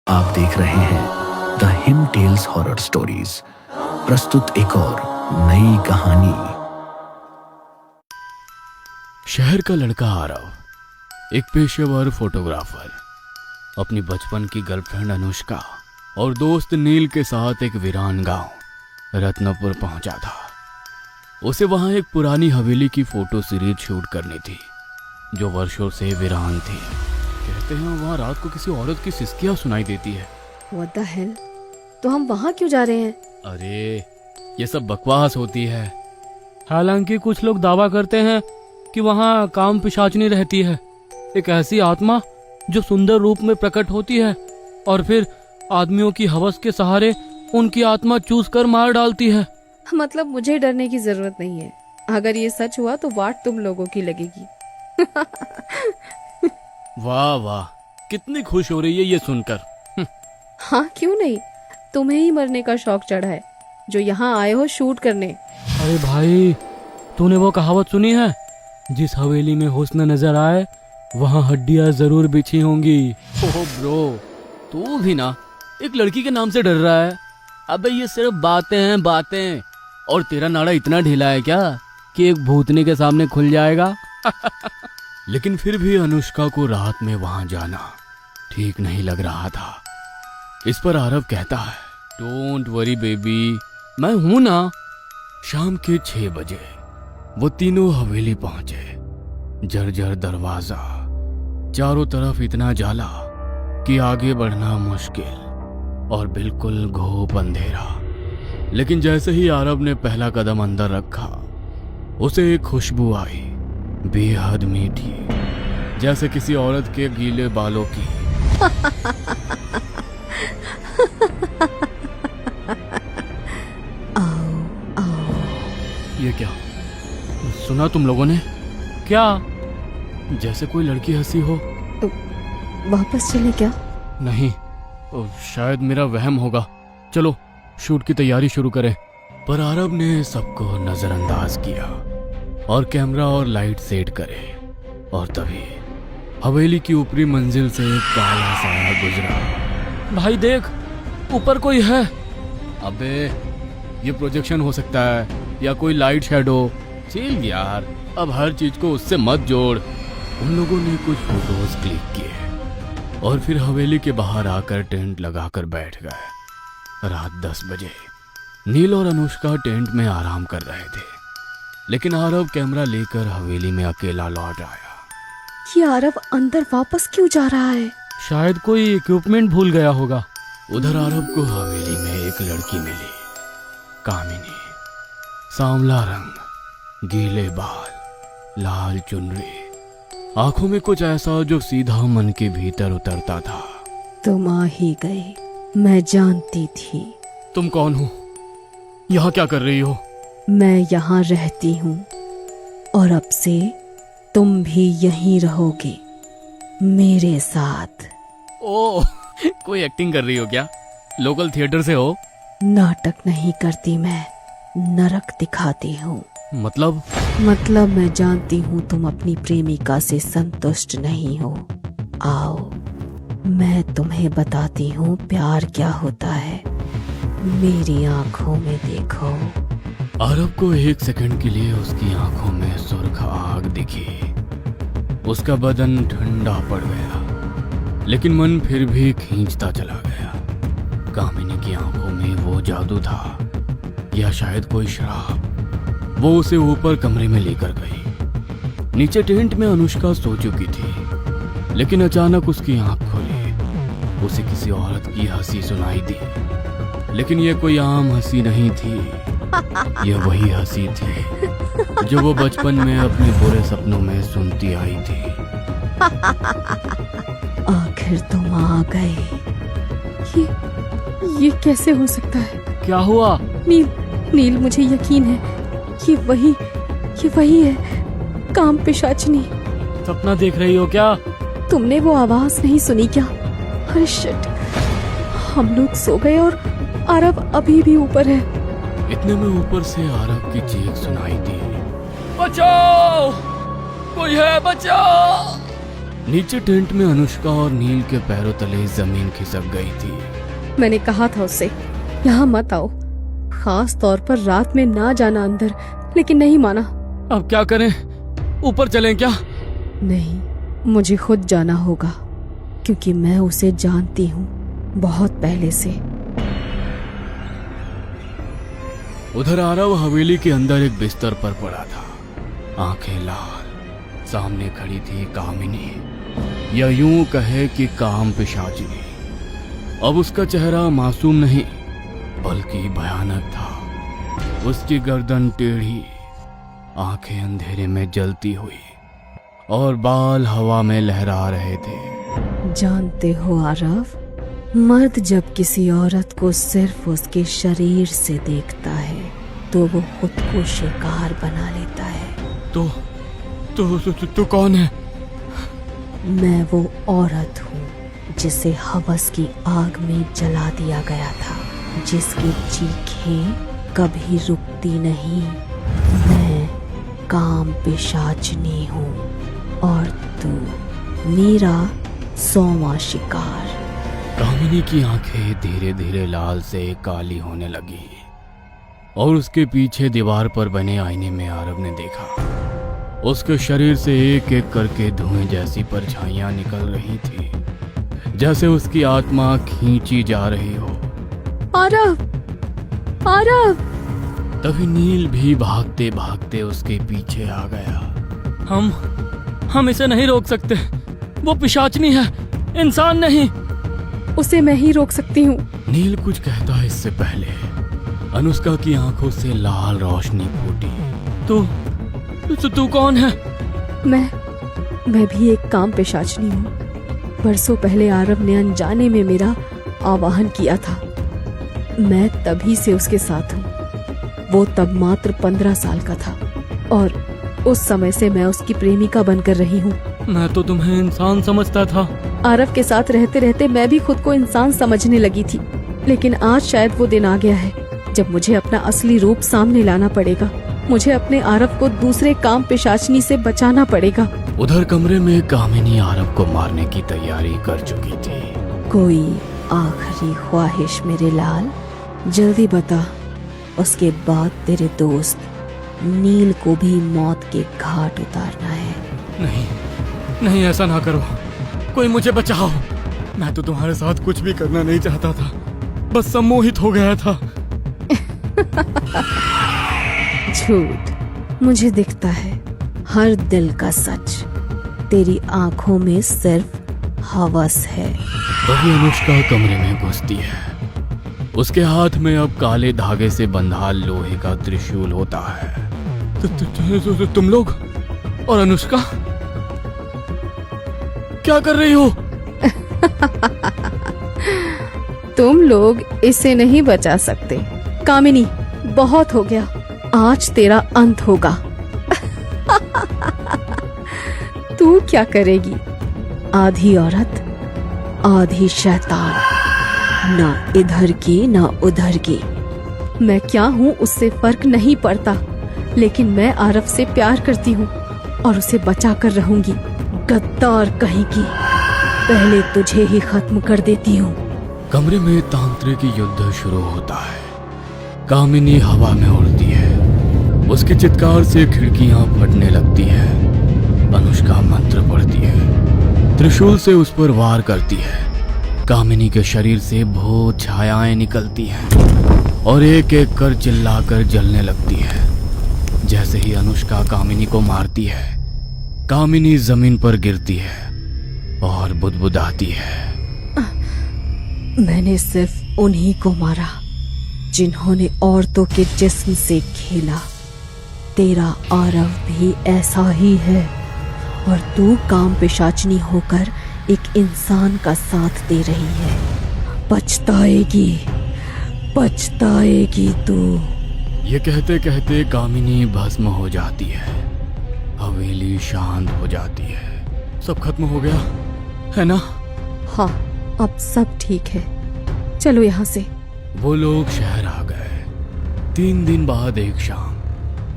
आप देख रहे हैं the him tales horror stories. प्रस्तुत एक और नई कहानी। शहर का लड़का आरव, एक पेशेवर फोटोग्राफर, अपनी बचपन की गर्लफ्रेंड अनुष्का और दोस्त नील के साथ एक वीरान गांव रत्नपुर पहुंचा था। उसे वहां एक पुरानी हवेली की फोटो सीरीज शूट करनी थी जो वर्षों से वीरान थी। कहते हैं वहां रात को किसी औरत की सिसकियां सुनाई देती है। What the hell? तो हम वहाँ क्यों जा रहे हैं? अरे ये सब बकवास होती है। हालांकि कुछ लोग दावा करते हैं कि वहाँ काम पिशाचनी रहती है, एक ऐसी आत्मा जो सुंदर रूप में प्रकट होती है और फिर आदमियों की हवस के सहारे उनकी आत्मा चूस कर मार डालती है। मतलब मुझे डरने की जरूरत नहीं है। अगर ये सच हुआ तो वाट तुम लोगों की लगेगी। वाह वाह, कितनी खुश हो रही है ये सुनकर। हाँ क्यों नहीं, तुम्हें ही मरने का शौक चढ़ा है जो यहाँ आए हो शूट करने। अरे भाई, तूने वो कहावत सुनी है, जिस हवेली में हुस्न नजर आए वहाँ हड्डियां जरूर बिछी होंगी। ओह ब्रो, तू भी ना एक लड़की के नाम से डर रहा है। अबे ये सिर्फ बातें हैं बातें, और तेरा नाड़ा इतना ढीला है क्या कि एक भूतनी के सामने खुल जाएगा। लेकिन फिर भी अनुष्का को रात में वहां जाना ठीक नहीं लग रहा था। इस पर आरव कहता है, डोंट वरी बेबी, मैं हूं ना। शाम के 6 बजे वो तीनों हवेली पहुंचे। जर्जर दरवाजा, चारों तरफ इतना जाला कि आगे बढ़ना मुश्किल और बिल्कुल घोप अंधेरा। लेकिन जैसे ही आरव ने पहला कदम अंदर रखा, उसे एक खुशबू आई, बेहद मीठी, जैसे किसी औरत के गीले बालों की। ये क्या सुना तुम लोगों ने? क्या जैसे कोई लड़की हंसी हो? वापस चले क्या? नहीं, शायद मेरा वहम होगा। चलो शूट की तैयारी शुरू करें। पर आरव ने सबको नजरअंदाज किया और कैमरा और लाइट सेट करे, और तभी हवेली की ऊपरी मंजिल से एक काला साया गुजरा। भाई देख, ऊपर कोई है। अबे ये प्रोजेक्शन हो सकता है या कोई लाइट शैडो। चिल यार, अब हर चीज को उससे मत जोड़। उन लोगों ने कुछ फोटोज क्लिक किए और फिर हवेली के बाहर आकर टेंट लगाकर बैठ गए। रात 10 बजे नील और अनुष्का टेंट में आराम कर रहे थे, लेकिन आरव कैमरा लेकर हवेली में अकेला लौट आया। ये आरव अंदर वापस क्यों जा रहा है? शायद कोई इक्विपमेंट भूल गया होगा। उधर आरव को हवेली में एक लड़की मिली, कामिनी। सांवला रंग, गीले बाल, लाल चुनरी, आंखों में कुछ ऐसा जो सीधा मन के भीतर उतरता था। तुम आ ही गए, मैं जानती थी। तुम कौन हो? यहाँ क्या कर रही हो? मैं यहाँ रहती हूँ और अब से तुम भी यहीं रहोगे मेरे साथ। ओह, कोई एक्टिंग कर रही हो क्या? लोकल थिएटर से हो? नाटक नहीं करती मैं, नरक दिखाती हूँ। मतलब मैं जानती हूँ तुम अपनी प्रेमिका से संतुष्ट नहीं हो। आओ मैं तुम्हें बताती हूँ प्यार क्या होता है। मेरी आंखों में देखो। आरव को 1 सेकंड के लिए उसकी आंखों में सुर्ख आग दिखी। उसका बदन ठंडा पड़ गया, लेकिन मन फिर भी खींचता चला गया। कामिनी की आंखों में वो जादू था या शायद कोई शराब। वो उसे ऊपर कमरे में लेकर गई। नीचे टेंट में अनुष्का सो चुकी थी, लेकिन अचानक उसकी आंख खुली। उसे किसी औरत की हंसी सुनाई दी, लेकिन ये कोई आम हंसी नहीं थी। ये वही हंसी थी जो वो बचपन में अपने बुरे सपनों में सुनती आई थी। आखिर तुम आ गए। ये कैसे हो सकता है? क्या हुआ? नील, मुझे यकीन है ये वही है, काम पिशाचनी। सपना देख रही हो क्या? तुमने वो आवाज नहीं सुनी क्या? अरे शिट, हम लोग सो गए और आरव अभी भी ऊपर है। इतने में ऊपर से आरव की चीख सुनाई दी, बचाओ, कोई है, बचाओ। नीचे टेंट में अनुष्का और नील के पैरों तले जमीन खिसक गई थी। मैंने कहा था उससे यहाँ मत आओ, खास तौर पर रात में ना जाना अंदर, लेकिन नहीं माना। अब क्या करें, ऊपर चलें क्या? नहीं, मुझे खुद जाना होगा क्योंकि मैं उसे जानती हूँ बहुत पहले से। उधर आरव हवेली के अंदर एक बिस्तर पर पड़ा था, आंखें लाल। सामने खड़ी थी कामिनी, या यूं कहे कि काम पिशाचिनी। अब उसका चेहरा मासूम नहीं बल्कि भयानक था। उसकी गर्दन टेढ़ी, आंखें अंधेरे में जलती हुई और बाल हवा में लहरा रहे थे। जानते हो आरव, मर्द जब किसी औरत को सिर्फ उसके शरीर से देखता है तो वो खुद को शिकार बना लेता है। तो कौन है? मैं वो औरत हूँ जिसे हवस की आग में जला दिया गया था, जिसकी चीखें कभी रुकती नहीं। मैं काम पिशाचनी हूँ और तू मेरा 100वां शिकार। कामिनी की आंखें धीरे धीरे लाल से काली होने लगी और उसके पीछे दीवार पर बने आईने में आरव ने देखा। उसके शरीर से एक एक करके धुएं जैसी परछाइयां निकल रही थी, जैसे उसकी आत्मा खींची जा रही हो। आरव, आरव! तभी नील भी भागते भागते उसके पीछे आ गया। हम इसे नहीं रोक सकते, वो पिशाचनी है, इंसान नहीं। उसे मैं ही रोक सकती हूँ। नील कुछ कहता इससे पहले अनुष्का की आंखों से लाल रोशनी फूटी। तू कौन है? मैं भी एक काम पिशाचनी हूँ। बरसों पहले आरव ने अनजाने में मेरा आवाहन किया था। मैं तभी से उसके साथ हूँ। वो तब मात्र 15 साल का था और उस समय से मैं उसकी प्रेमिका बनकर रही हूँ। मैं तो तुम्हें इंसान समझता था। आरव के साथ रहते रहते मैं भी खुद को इंसान समझने लगी थी, लेकिन आज शायद वो दिन आ गया है जब मुझे अपना असली रूप सामने लाना पड़ेगा। मुझे अपने आरव को दूसरे काम पिशाचनी से बचाना पड़ेगा। उधर कमरे में कामिनी आरव को मारने की तैयारी कर चुकी थी। कोई आखिरी ख्वाहिश मेरे लाल? जल्दी बता, उसके बाद तेरे दोस्त नील को भी मौत के घाट उतारना है। नहीं, ऐसा ना करो, कोई मुझे बचाओ। मैं तो तुम्हारे साथ कुछ भी करना नहीं चाहता था, बस सम्मोहित हो गया था। झूठ, मुझे दिखता है हर दिल का सच। तेरी आंखों में सिर्फ हवस है। तभी अनुष्का कमरे में घुसती है। उसके हाथ में अब काले धागे से बंधा लोहे का त्रिशूल होता है। तुम लोग और अनुष्का क्या कर रही हो? तुम लोग इसे नहीं बचा सकते। कामिनी, बहुत हो गया, आज तेरा अंत होगा। तू क्या करेगी? आधी औरत, आधी शैतान, ना इधर की ना उधर की। मैं क्या हूँ उससे फर्क नहीं पड़ता, लेकिन मैं आरव से प्यार करती हूँ और उसे बचा कर रहूंगी। गद्दार कहीं की, पहले तुझे ही खत्म कर देती हूँ। कमरे में तांत्रिक युद्ध शुरू होता है। कामिनी हवा में उड़ती है, उसके चित्कार से खिड़कियां फटने लगती है। अनुष्का मंत्र पढ़ती है, त्रिशूल से उस पर वार करती है। कामिनी के शरीर से भूत छायाएं निकलती हैं और एक एक कर चिल्लाकर जलने लगती है। जैसे ही अनुष्का कामिनी को मारती है, कामिनी जमीन पर गिरती है और बुदबुदाती है। मैंने सिर्फ उन्हीं को मारा जिन्होंने औरतों के जिस्म से खेला। तेरा आरव भी ऐसा ही है और तू काम पिशाचनी होकर एक इंसान का साथ दे रही है। पछताएगी, पछताएगी तू। ये कहते कहते कामिनी भस्म हो जाती है। हवेली शांत हो जाती है। सब खत्म हो गया है ना? हाँ, अब सब ठीक है, चलो यहाँ से। वो लोग शहर आ गए। 3 दिन बाद एक शाम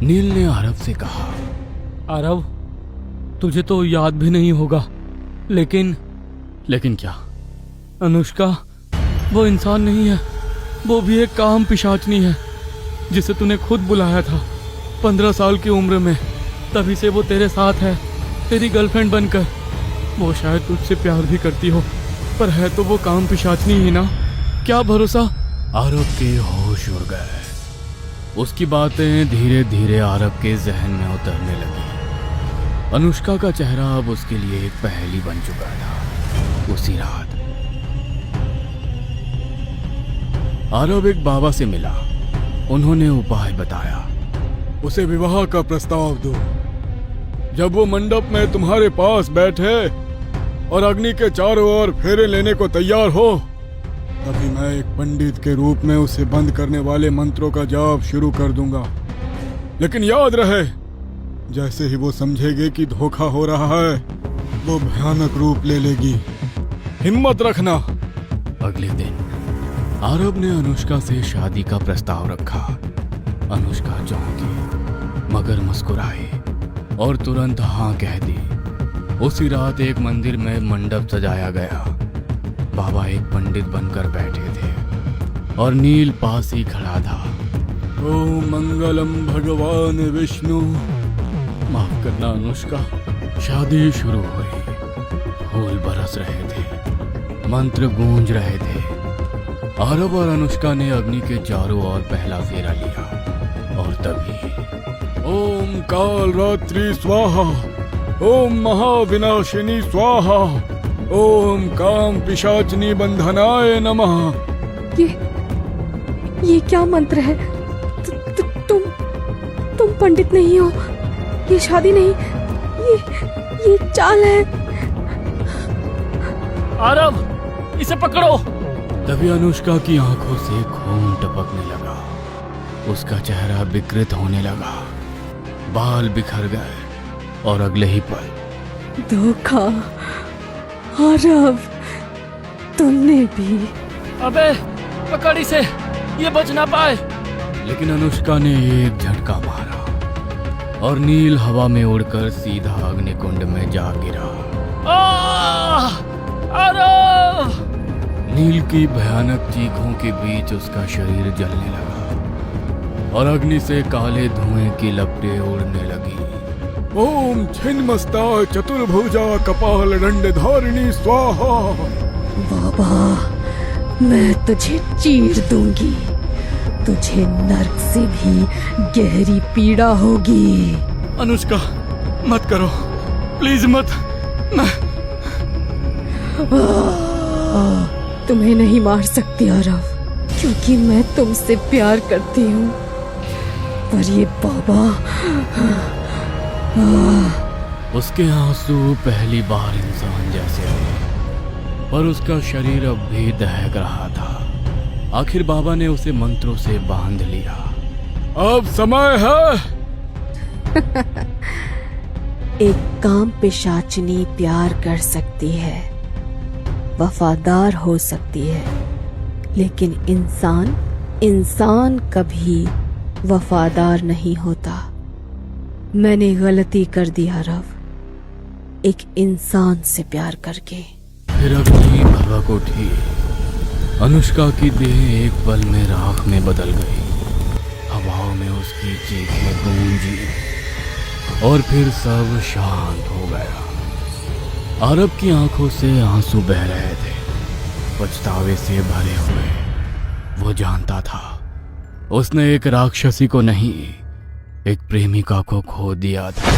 नील ने आरव से कहा, आरव, तुझे तो याद भी नहीं होगा लेकिन क्या? अनुष्का वो इंसान नहीं है, वो भी एक काम पिशाचनी है जिसे तूने खुद बुलाया था 15 साल की उम्र में। तभी से वो तेरे साथ है, तेरी गर्लफ्रेंड बनकर। वो शायद तुझसे प्यार भी करती हो, पर है तो वो काम पिशाचनी ही ना। क्या भरोसा। आरव के होश उड़ गए। उसकी बातें धीरे धीरे आरव के जहन में उतरने लगी। अनुष्का का चेहरा अब उसके लिए एक पहेली बन चुका था। उसी रात आरव एक बाबा से मिला। उन्होंने उपाय बताया। उसे विवाह का प्रस्ताव दो। जब वो मंडप में तुम्हारे पास बैठे और अग्नि के चारों ओर फेरे लेने को तैयार हो, तभी मैं एक पंडित के रूप में उसे बंद करने वाले मंत्रों का जाप शुरू कर दूंगा। लेकिन याद रहे, जैसे ही वो समझेगी कि धोखा हो रहा है, वो भयानक रूप ले लेगी। हिम्मत रखना। अगले दिन आरव ने अनुष्का से शादी का प्रस्ताव रखा। अनुष्का चौंकी मगर मुस्कुराई और तुरंत हाँ कह दी। उसी रात एक मंदिर में मंडप सजाया गया। बाबा एक पंडित बनकर बैठे थे और नील पास ही खड़ा था। ओम मंगलम भगवान विष्णु। माफ करना अनुष्का। शादी शुरू हुई। फूल बरस रहे थे, मंत्र गूंज रहे थे। आरव और अनुष्का ने अग्नि के चारों ओर पहला फेरा लिया और तभी ओम काल रात्रि स्वाहा, ओम महाविनाशिनी स्वाहा, ओम काम पिशाचनी बंधनाय नमः। ये क्या मंत्र है? तुम पंडित नहीं हो। ये शादी नहीं, ये चाल है। आरव, इसे पकड़ो। तभी अनुष्का की आंखों से खून टपकने लगा। उसका चेहरा विकृत होने लगा, बाल बिखर गए और अगले ही पल धोखा। आरव, तुमने भी। अबे पकड़ इसे, ये बच ना पाए। लेकिन अनुष्का ने एक झटका मारा और नील हवा में उड़कर सीधा अग्निकुंड में जा गिरा। आरव! नील की भयानक चीखों के बीच उसका शरीर जलने लगा और अग्नि से काले धुएं की लपटें उड़ने लगी। ओम छिन्नमस्ता चतुर्भुजा कपाल दंड धारिणी स्वाहा। बाबा, मैं तुझे चीर दूंगी। तुझे नर्क से भी गहरी पीड़ा होगी। अनुष्का मत करो, प्लीज मत। तुम्हें नहीं मार सकती आरव, क्योंकि मैं तुमसे प्यार करती हूँ। पर ये बाबा। उसके आंसू पहली बार इंसान जैसे हुए, पर उसका शरीर अब भी दहक रहा था। आखिर बाबा ने उसे मंत्रों से बांध लिया। अब समय है। एक काम पिशाचनी प्यार कर सकती है, वफादार हो सकती है, लेकिन इंसान कभी वफादार नहीं होता। मैंने गलती कर दी आरव, एक इंसान से प्यार करके। फिर अग्नि भड़क उठी। अनुष्का की देह एक पल में राख में बदल गई। हवाओं में उसकी चीखें गूंजी और फिर सब शांत हो गया। आरव की आंखों से आंसू बह रहे थे, पछतावे से भरे हुए। वो जानता था उसने एक राक्षसी को नहीं, एक प्रेमिका को खो दिया था।